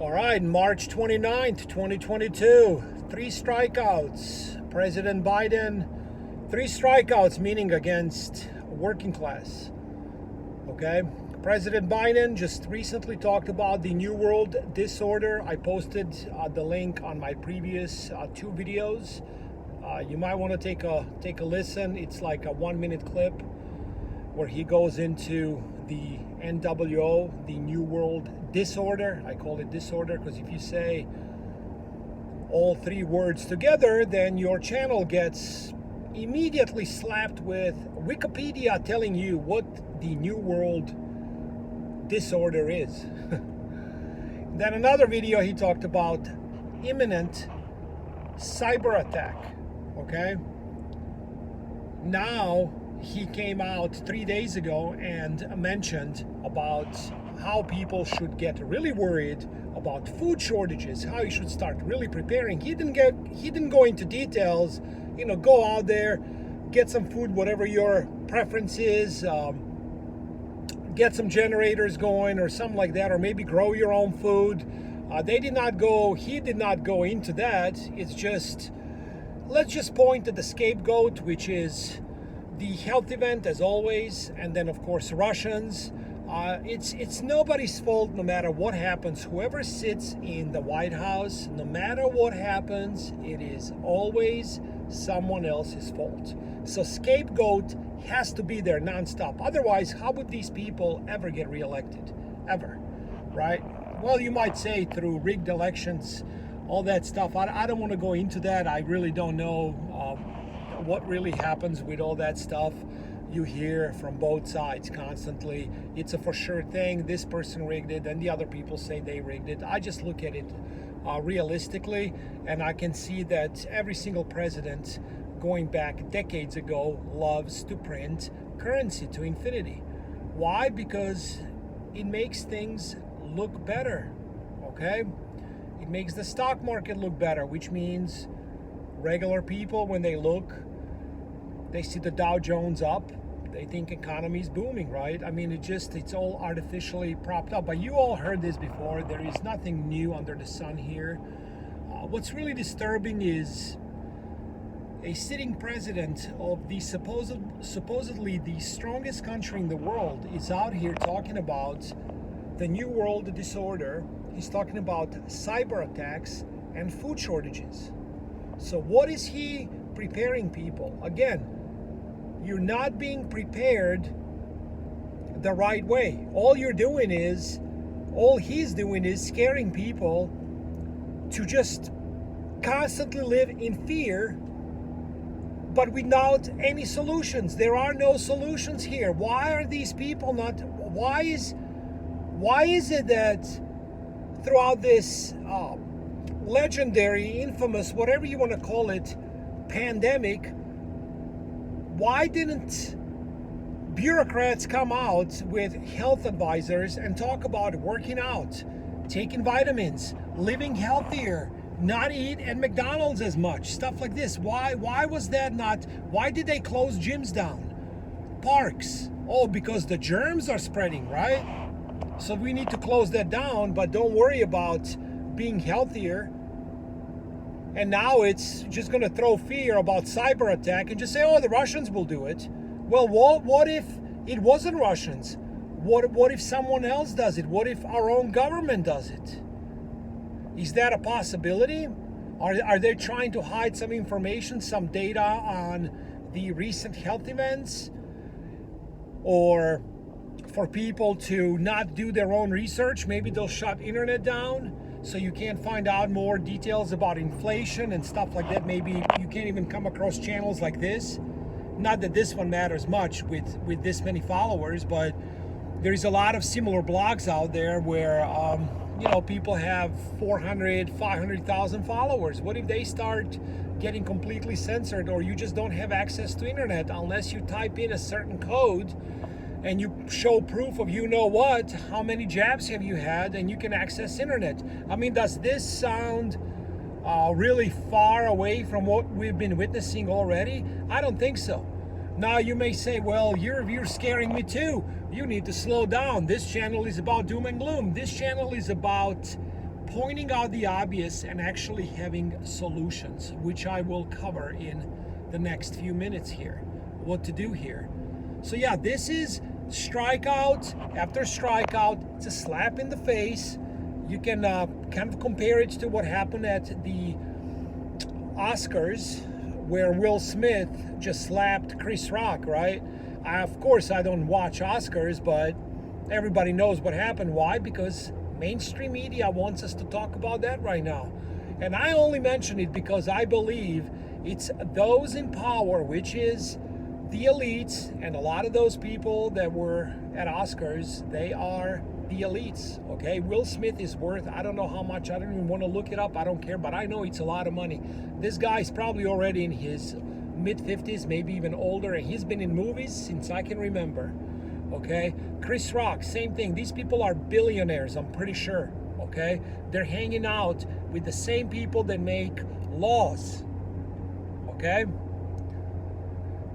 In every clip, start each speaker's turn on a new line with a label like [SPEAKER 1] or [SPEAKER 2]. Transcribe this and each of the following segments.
[SPEAKER 1] All right, March 29th, 2022, 3 strikeouts. President Biden, 3 strikeouts, meaning against working class. Okay, President Biden just recently talked about the New World Disorder. I posted the link on my previous 2 videos. You might want to take a listen. It's like a 1-minute clip where he goes into the NWO, the New World Disorder. I call it disorder because if you say all 3 words together, then your channel gets immediately slapped with Wikipedia telling you what the New World Disorder is. Then another video he talked about imminent cyber attack. Okay, now he came out 3 days ago and mentioned about how people should get really worried about food shortages, how you should start really preparing. He didn't go into details. Go out there, get some food, whatever your preference is, get some generators going or something like that, or maybe grow your own food. He did not go into that. It's just, let's just point at the scapegoat, which is the health event, as always, and then of course Russians. It's nobody's fault, no matter what happens. Whoever sits in the White House, no matter what happens, it is always someone else's fault. So scapegoat has to be there nonstop. Otherwise, how would these people ever get reelected? Ever, right? Well, you might say through rigged elections, all that stuff. I don't want to go into that. I really don't know what really happens with all that stuff. You hear from both sides constantly. It's a for sure thing. This person rigged it, and the other people say they rigged it. I just look at it realistically, and I can see that every single president going back decades ago loves to print currency to infinity. Why? Because it makes things look better. Okay? It makes the stock market look better, which means regular people, when they look, they see the Dow Jones up, they think economy's booming, right? I mean, it's all artificially propped up. But you all heard this before. There is nothing new under the sun here. What's really disturbing is a sitting president of the supposedly the strongest country in the world is out here talking about the New World Disorder. He's talking about cyber attacks and food shortages. So what is he preparing people? Again, you're not being prepared the right way. All he's doing is scaring people to just constantly live in fear, but without any solutions. There are no solutions here. Why are these people not? Why is it that throughout this legendary, infamous, whatever you want to call it, pandemic, why didn't bureaucrats come out with health advisors and talk about working out, taking vitamins, living healthier, not eat at McDonald's as much, stuff like this? Why was that not? Why did they close gyms down, parks? Oh, because the germs are spreading, right? So we need to close that down, but don't worry about being healthier. And now it's just going to throw fear about cyber attack and just say, oh, the Russians will do it. Well, what if it wasn't Russians? What if someone else does it? What if our own government does it? Is that a possibility? Are they trying to hide some information, some data on the recent health events? Or for people to not do their own research, maybe they'll shut internet down so you can't find out more details about inflation and stuff like that. Maybe you can't even come across channels like this. Not that this one matters much with this many followers, but there's a lot of similar blogs out there where people have 400, 500,000 followers. What if they start getting completely censored, or you just don't have access to internet unless you type in a certain code and you show proof of how many jabs have you had, and you can access internet? I mean, does this sound really far away from what we've been witnessing already? I don't think so. Now you may say, well, you're scaring me too. You need to slow down. This channel is about doom and gloom. This channel is about pointing out the obvious and actually having solutions, which I will cover in the next few minutes here, what to do here. So yeah, this is strikeout after strikeout. It's a slap in the face. You can kind of compare it to what happened at the Oscars, where Will Smith just slapped Chris Rock, right? Of course, I don't watch Oscars, but everybody knows what happened. Why? Because mainstream media wants us to talk about that right now. And I only mention it because I believe it's those in power, which is the elites, and a lot of those people that were at Oscars, they are the elites, okay? Will Smith is worth, I don't know how much, I don't even want to look it up, I don't care, but I know it's a lot of money. This guy's probably already in his mid-50s, maybe even older, and he's been in movies since I can remember, okay? Chris Rock, same thing. These people are billionaires, I'm pretty sure, okay? They're hanging out with the same people that make laws, okay?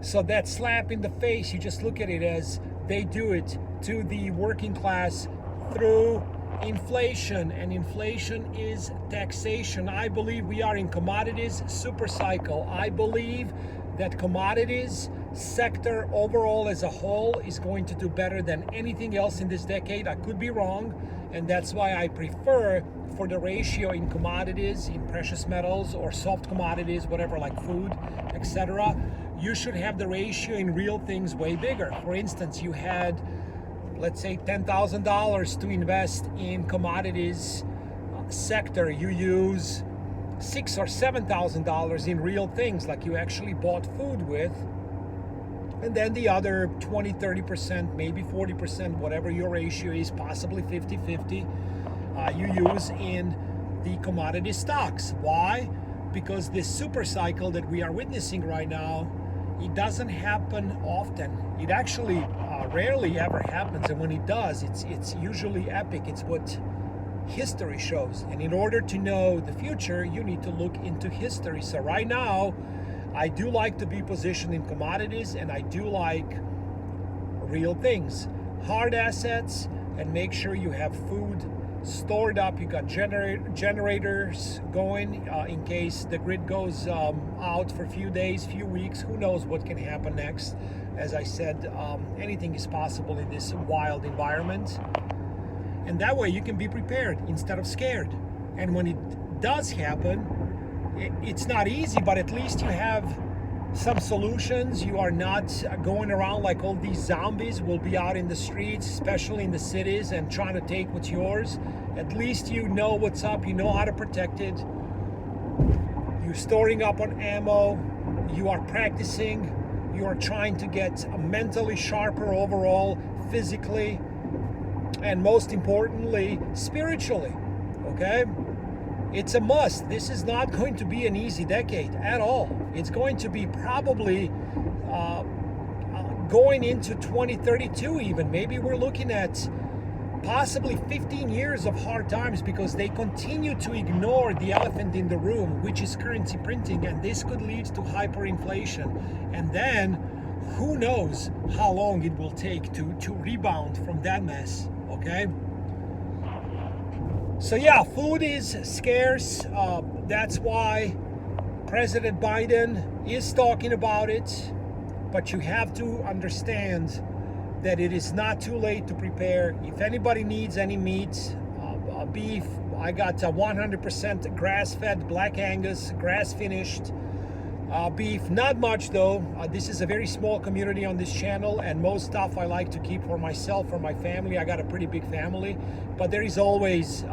[SPEAKER 1] So that slap in the face, you just look at it as they do it to the working class through inflation, and inflation is taxation. I believe we are in commodities supercycle. I believe that commodities sector overall as a whole is going to do better than anything else in this decade. I could be wrong, and that's why I prefer for the ratio in commodities, in precious metals or soft commodities, whatever, like food, etc. You should have the ratio in real things way bigger. For instance, you had, let's say, $10,000 to invest in commodities sector. You use $6,000 or $7,000 in real things, like you actually bought food with, and then the other 20-30%, maybe 40%, whatever your ratio is, possibly 50-50, you use in the commodity stocks. Why? Because this super cycle that we are witnessing right now, it doesn't happen often. It actually rarely ever happens, and when it does, it's usually epic. It's what history shows, and in order to know the future, you need to look into history. So right now, I do like to be positioned in commodities, and I do like real things, hard assets, and make sure you have food stored up. You got generators going in case the grid goes out for a few days, few weeks. Who knows what can happen next? As I said, anything is possible in this wild environment, and that way you can be prepared instead of scared. And when it does happen, it's not easy, but at least you have some solutions. You are not going around like all these zombies will be out in the streets, especially in the cities, and trying to take what's yours. At least you know what's up, you know how to protect it. You're storing up on ammo, you are practicing, you are trying to get mentally sharper overall, physically, and most importantly, spiritually, okay? It's a must. This is not going to be an easy decade at all. It's going to be probably going into 2032 even. Maybe we're looking at possibly 15 years of hard times because they continue to ignore the elephant in the room, which is currency printing, and this could lead to hyperinflation. And then who knows how long it will take to rebound from that mess, okay? So yeah, food is scarce. That's why President Biden is talking about it. But you have to understand that it is not too late to prepare. If anybody needs any meat, beef, I got 100% grass-fed Black Angus, grass-finished beef. Not much though. This is a very small community on this channel, and most stuff I like to keep for myself, for my family. I got a pretty big family, but there is always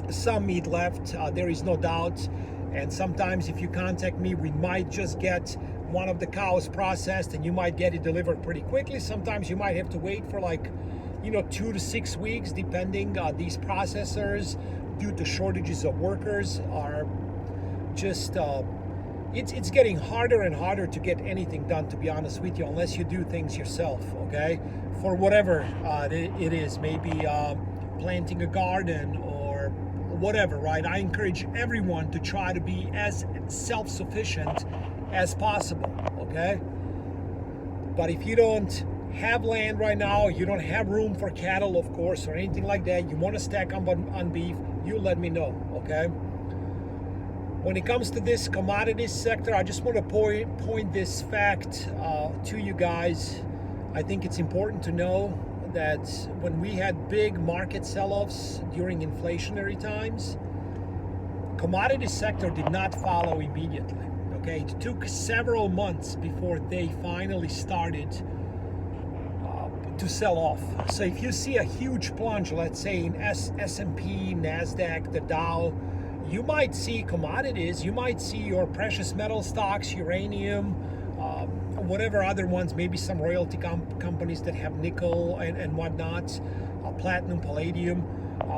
[SPEAKER 1] some meat left. There is no doubt. And sometimes if you contact me, we might just get one of the cows processed, and you might get it delivered pretty quickly. Sometimes you might have to wait for 2 to 6 weeks, depending. These processors, due to shortages of workers, are just it's getting harder and harder to get anything done, to be honest with you, unless you do things yourself, okay? For whatever it is, maybe planting a garden or whatever, right? I encourage everyone to try to be as self-sufficient as possible, okay? But if you don't have land right now, you don't have room for cattle, of course, or anything like that, you want to stack on beef, you let me know, okay? When it comes to this commodities sector, I just want to point this fact to you guys. I think it's important to know that when we had big market sell-offs during inflationary times, commodity sector did not follow immediately. Okay, it took several months before they finally started to sell off. So if you see a huge plunge, let's say in S&P, NASDAQ, the Dow, you might see commodities, you might see your precious metal stocks, uranium, whatever other ones, maybe some royalty companies that have nickel and whatnot, platinum, palladium,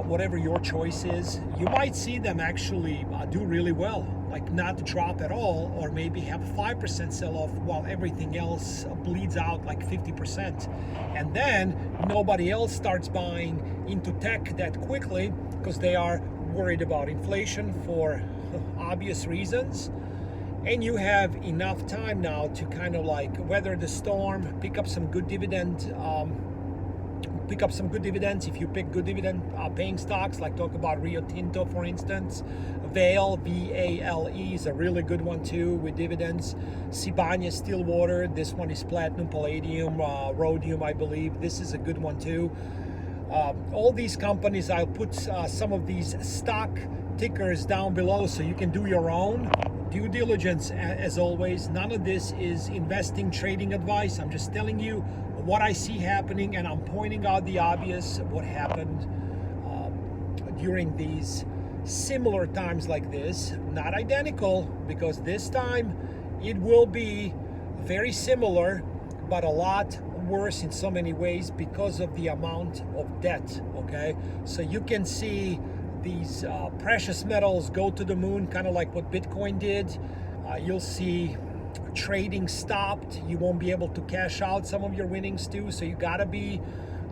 [SPEAKER 1] whatever your choice is, you might see them actually do really well, like not drop at all, or maybe have a 5% sell-off while everything else bleeds out like 50%. And then nobody else starts buying into tech that quickly because they are worried about inflation for obvious reasons. And you have enough time now to kind of like weather the storm, pick up some good dividends if you pick good dividend paying stocks, like talk about Rio Tinto, for instance. Vale, V-A-L-E, is a really good one too with dividends. Sibanye Stillwater, this one is platinum, palladium, rhodium, I believe. This is a good one too. All these companies, I'll put some of these stock tickers down below so you can do your own due diligence. As always, none of this is investing, trading advice. I'm just telling you what I see happening, and I'm pointing out the obvious, what happened during these similar times like this. Not identical, because this time it will be very similar, but a lot worse in so many ways because of the amount of debt. Okay, so you can see these precious metals go to the moon, kind of like what Bitcoin did. You'll see trading stopped. You won't be able to cash out some of your winnings too, so you got to be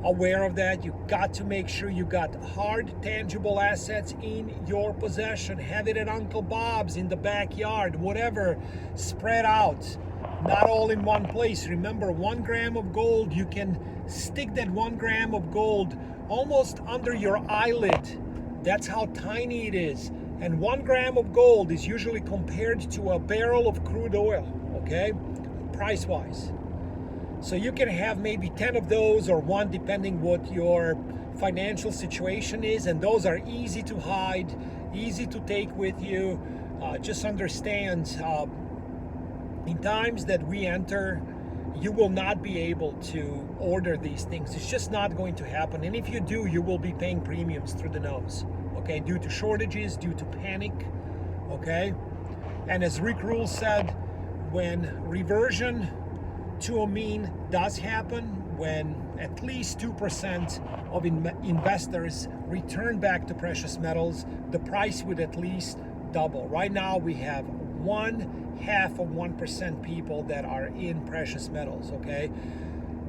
[SPEAKER 1] aware of that. You got to make sure you got hard, tangible assets in your possession. Have it at Uncle Bob's, in the backyard, whatever. Spread out, not all in one place. Remember, 1 gram of gold, you can stick that 1 gram of gold almost under your eyelid. That's how tiny it is. And 1 gram of gold is usually compared to a barrel of crude oil, okay, price-wise. So you can have maybe 10 of those, or 1, depending what your financial situation is, and those are easy to hide, easy to take with you. Just understand, in times that we enter, you will not be able to order these things. It's just not going to happen. And if you do, you will be paying premiums through the nose, okay, due to shortages, due to panic, okay? And as Rick Rule said, when reversion to a mean does happen, when at least 2% of investors return back to precious metals, the price would at least double. Right now we have 0.5% people that are in precious metals, okay?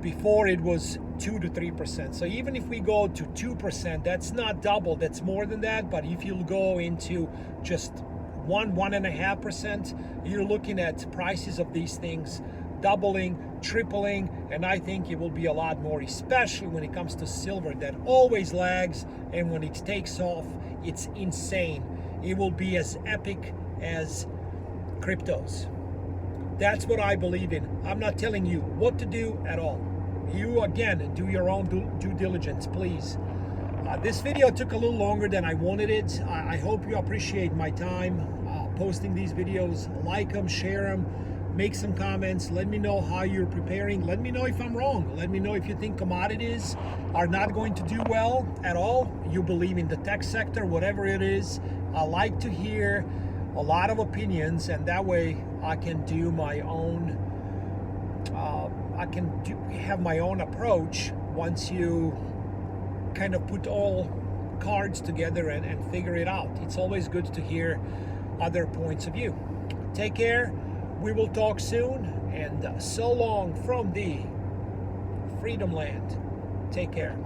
[SPEAKER 1] Before it was 2 to 3%. So even if we go to 2%, that's not double, that's more than that. But if you go into just 1.5%, you're looking at prices of these things doubling, tripling, and I think it will be a lot more, especially when it comes to silver that always lags, and when it takes off, it's insane. It will be as epic as cryptos. That's what I believe in. I'm not telling you what to do at all. You, again, do your own due diligence, please. This video took a little longer than I wanted it. I hope you appreciate my time posting these videos. Like them, share them, make some comments. Let me know how you're preparing. Let me know if I'm wrong. Let me know if you think commodities are not going to do well at all. You believe in the tech sector, whatever it is. I like to hear a lot of opinions, and that way I can do my own have my own approach once you kind of put all cards together and figure it out. It's always good to hear other points of view. Take care. We will talk soon, and so long from the Freedom Land. Take care.